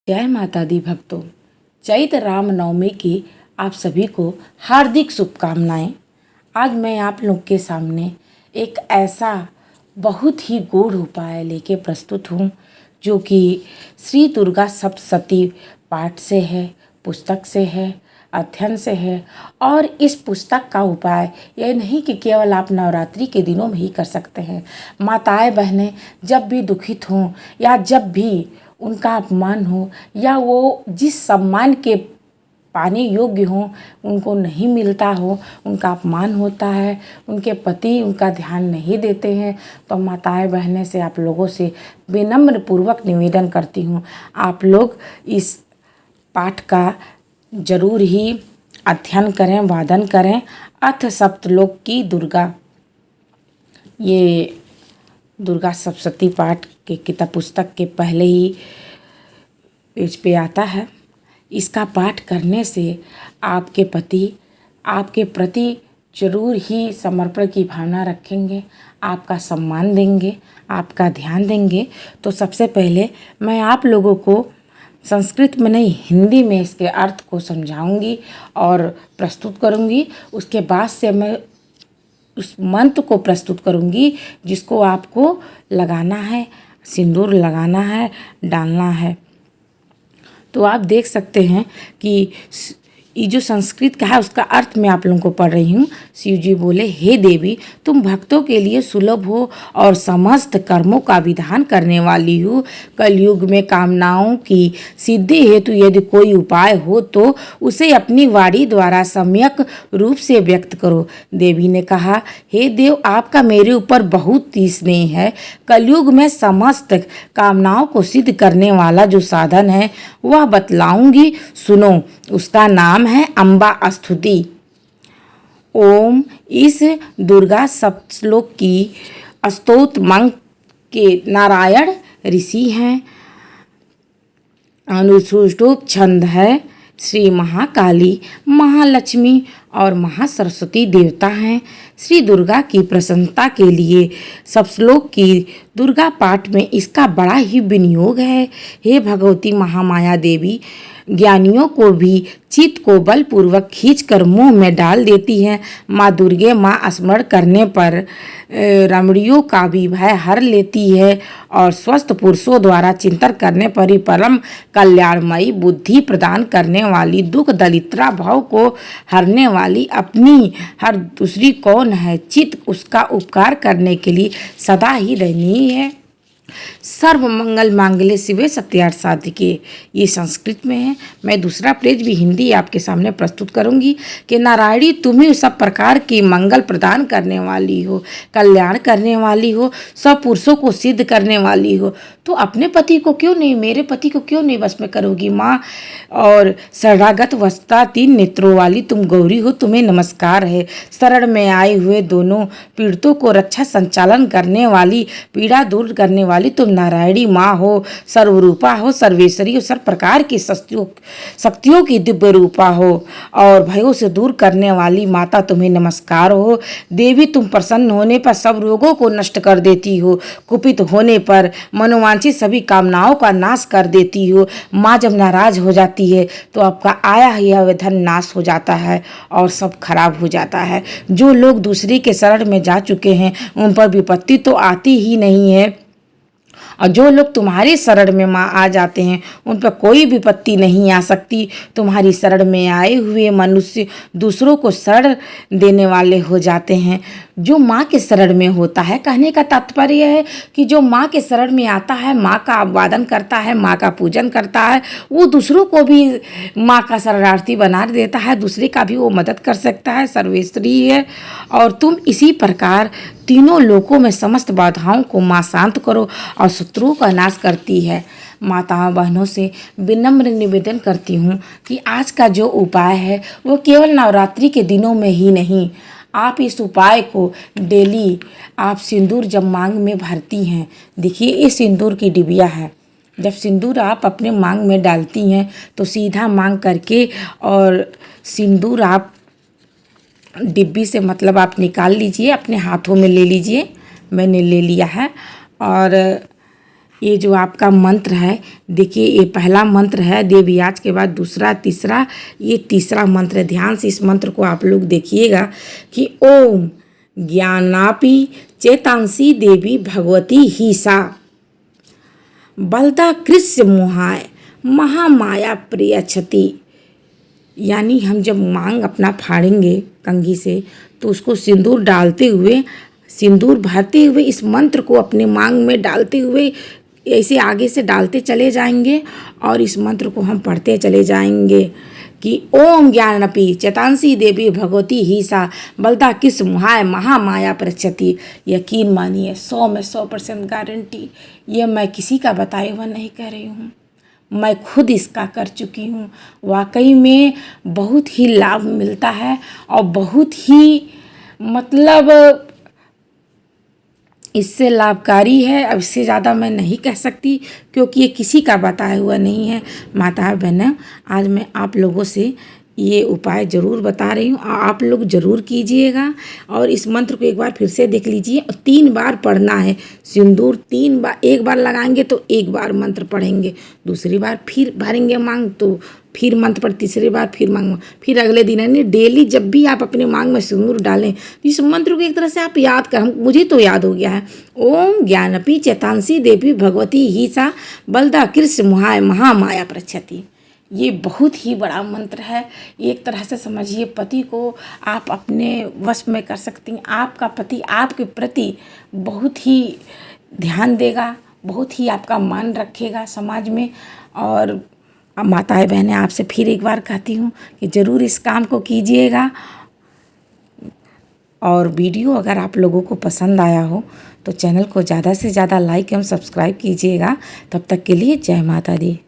जय माता दी भक्तों, चैत्र राम नवमी की आप सभी को हार्दिक शुभकामनाएं। आज मैं आप लोग के सामने एक ऐसा बहुत ही गूढ़ उपाय लेके प्रस्तुत हूँ जो कि श्री दुर्गा सप्तशती पाठ से है, पुस्तक से है, अध्ययन से है। और इस पुस्तक का उपाय यह नहीं कि केवल आप नवरात्रि के दिनों में ही कर सकते हैं। माताएं बहनें जब भी दुखित हों या जब भी उनका अपमान हो या वो जिस सम्मान के पाने योग्य हों उनको नहीं मिलता हो, उनका अपमान होता है, उनके पति उनका ध्यान नहीं देते हैं, तो माताएं बहनें से आप लोगों से विनम्र पूर्वक निवेदन करती हूँ, आप लोग इस पाठ का जरूर ही अध्ययन करें, वादन करें। अथ सप्तलोक की दुर्गा, ये दुर्गा सप्तशती पाठ के किताब पुस्तक के पहले ही पेज पे आता है। इसका पाठ करने से आपके पति आपके प्रति जरूर ही समर्पण की भावना रखेंगे, आपका सम्मान देंगे, आपका ध्यान देंगे। तो सबसे पहले मैं आप लोगों को संस्कृत में नहीं, हिंदी में इसके अर्थ को समझाऊंगी और प्रस्तुत करूंगी। उसके बाद से मैं उस मंत्र को प्रस्तुत करूंगी जिसको आपको लगाना है, सिंदूर लगाना है, डालना है। तो आप देख सकते हैं कि ये जो संस्कृत का है उसका अर्थ मैं आप लोगों को पढ़ रही हूँ। शिव जी बोले, हे देवी, तुम भक्तों के लिए सुलभ हो और समस्त कर्मों का विधान करने वाली हो। कलयुग में कामनाओं की सिद्धि हेतु यदि कोई उपाय हो तो उसे अपनी वाणी द्वारा सम्यक रूप से व्यक्त करो। देवी ने कहा, हे देव, आपका मेरे ऊपर बहुत ही स्नेह है। कलयुग में समस्त कामनाओं को सिद्ध करने वाला जो साधन है वह बतलाऊंगी, सुनो। उसका नाम है अम्बा स्तुति। ओम इस दुर्गा सप्तश्लोक की स्तोत्र मंत्र के नारायण ऋषि हैं। अनुष्टुप छंद है। श्री महाकाली, महालक्ष्मी और महासरस्वती देवता हैं। श्री दुर्गा की प्रसन्नता के लिए सप्तश्लोक की दुर्गा पाठ में इसका बड़ा ही विनियोग है। हे भगवती महामाया देवी, ज्ञानियों को भी चित्त को बलपूर्वक खींचकर मुंह में डाल देती है। माँ दुर्गे माँ स्मरण करने पर रमणियों का भी भय हर लेती है और स्वस्थ पुरुषों द्वारा चिंतन करने पर ही परम कल्याणमयी बुद्धि प्रदान करने वाली, दुख दरिद्रा भाव को हरने वाली अपनी हर दूसरी कौन है। चित्त उसका उपकार करने के लिए सदा ही रहनी है। सर्व मंगल मांगल्ये शिवे सत्यार्थ साधिके, ये संस्कृत में है। मैं दूसरा पेज भी हिंदी आपके सामने प्रस्तुत करूंगी कि नारायणी, तुम ही सब प्रकार की मंगल प्रदान करने वाली हो, कल्याण करने वाली हो, सब पुरुषों को सिद्ध करने वाली हो। तो अपने पति को क्यों नहीं, मेरे पति को क्यों नहीं वश में करोगी माँ। और शरणागत वस्ता तीन नेत्रों वाली तुम गौरी हो, तुम्हें नमस्कार है। शरण में आए हुए दोनों पीड़ितों को रक्षा संचालन करने वाली, पीड़ा दूर करने वाली तुम नारायणी माँ हो। सर्वरूपा हो, सर्वेश्वरी हो, सर्व प्रकार की शक्तियों की दिव्य रूपा हो और भयों से दूर करने वाली माता तुम्हें नमस्कार हो। देवी, तुम प्रसन्न होने पर सब रोगों को नष्ट कर देती हो, कुपित होने पर मनोवांछित सभी कामनाओं का नाश कर देती हो। माँ जब नाराज हो जाती है तो आपका आया हुआ धन नाश हो जाता है और सब खराब हो जाता है। जो लोग दूसरे के शरण में जा चुके हैं उन पर विपत्ति तो आती ही नहीं है, और जो लोग तुम्हारी शरण में माँ आ जाते हैं उन पर कोई विपत्ति नहीं आ सकती। तुम्हारी शरण में आए हुए मनुष्य दूसरों को शरण देने वाले हो जाते हैं। जो माँ के शरण में होता है, कहने का तात्पर्य है कि जो माँ के शरण में आता है, माँ का आवादन करता है, माँ का पूजन करता है, वो दूसरों को भी माँ का शरणार्थी बना देता है, दूसरे का भी वो मदद कर सकता है। सर्वेश्वरी है और तुम इसी प्रकार तीनों लोकों में समस्त बाधाओं को माँ शांत करो और शत्रुओं का नाश करती है। माताओं बहनों से विनम्र निवेदन करती हूँ कि आज का जो उपाय है वो केवल नवरात्रि के दिनों में ही नहीं, आप इस उपाय को डेली आप सिंदूर जब मांग में भरती हैं, देखिए ये सिंदूर की डिबिया है। जब सिंदूर आप अपने मांग में डालती हैं तो सीधा मांग करके और सिंदूर आप डिब्बी से मतलब आप निकाल लीजिए, अपने हाथों में ले लीजिए। मैंने ले लिया है और ये जो आपका मंत्र है, देखिए ये पहला मंत्र है देवयाज के बाद दूसरा, तीसरा, ये तीसरा मंत्र है। ध्यान से इस मंत्र को आप लोग देखिएगा कि ओम ज्ञानापि चेतांसी देवी भगवती ही सा बलदा कृष्य मोहाय महामाया प्रियछति। यानी हम जब मांग अपना फाड़ेंगे कंघी से तो उसको सिंदूर डालते हुए, सिंदूर भरते हुए इस मंत्र को अपने मांग में डालते हुए ऐसे आगे से डालते चले जाएंगे और इस मंत्र को हम पढ़ते चले जाएंगे कि ओम ज्ञानपि चेतांसी देवी भगवती ही सा बलदा किस मुहाय महामाया प्रक्षति। यकीन मानिए 100 में 100% गारंटी, ये मैं किसी का बताया हुआ नहीं कह रही हूँ, मैं खुद इसका कर चुकी हूँ। वाकई में बहुत ही लाभ मिलता है और बहुत ही मतलब इससे लाभकारी है। अब इससे ज़्यादा मैं नहीं कह सकती क्योंकि ये किसी का बताया हुआ नहीं है। माता बहनों, आज मैं आप लोगों से ये उपाय ज़रूर बता रही हूँ, आप लोग ज़रूर कीजिएगा। और इस मंत्र को एक बार फिर से देख लीजिए और 3 बार पढ़ना है। सिंदूर 3 बार, एक बार लगाएंगे तो 1 बार मंत्र पढ़ेंगे, दूसरी बार फिर भरेंगे मांग तो फिर मंत्र पर, तीसरी बार फिर मांग, फिर अगले दिन। यानी डेली जब भी आप अपने मांग में सिंदूर डालें तो इस मंत्र को एक तरह से आप याद कर, मुझे तो याद हो गया है। ओम ज्ञानपि चेतांसी देवी भगवती ही सा बलदा कृष्ण मुहाय महामाया प्रक्षति। ये बहुत ही बड़ा मंत्र है। एक तरह से समझिए पति को आप अपने वश में कर सकती हैं। आपका पति आपके प्रति बहुत ही ध्यान देगा, बहुत ही आपका मान रखेगा समाज में। और माताएं बहनें, आपसे फिर एक बार कहती हूँ कि ज़रूर इस काम को कीजिएगा। और वीडियो अगर आप लोगों को पसंद आया हो तो चैनल को ज़्यादा से ज़्यादा लाइक एवं सब्सक्राइब कीजिएगा। तब तक के लिए जय माता दी।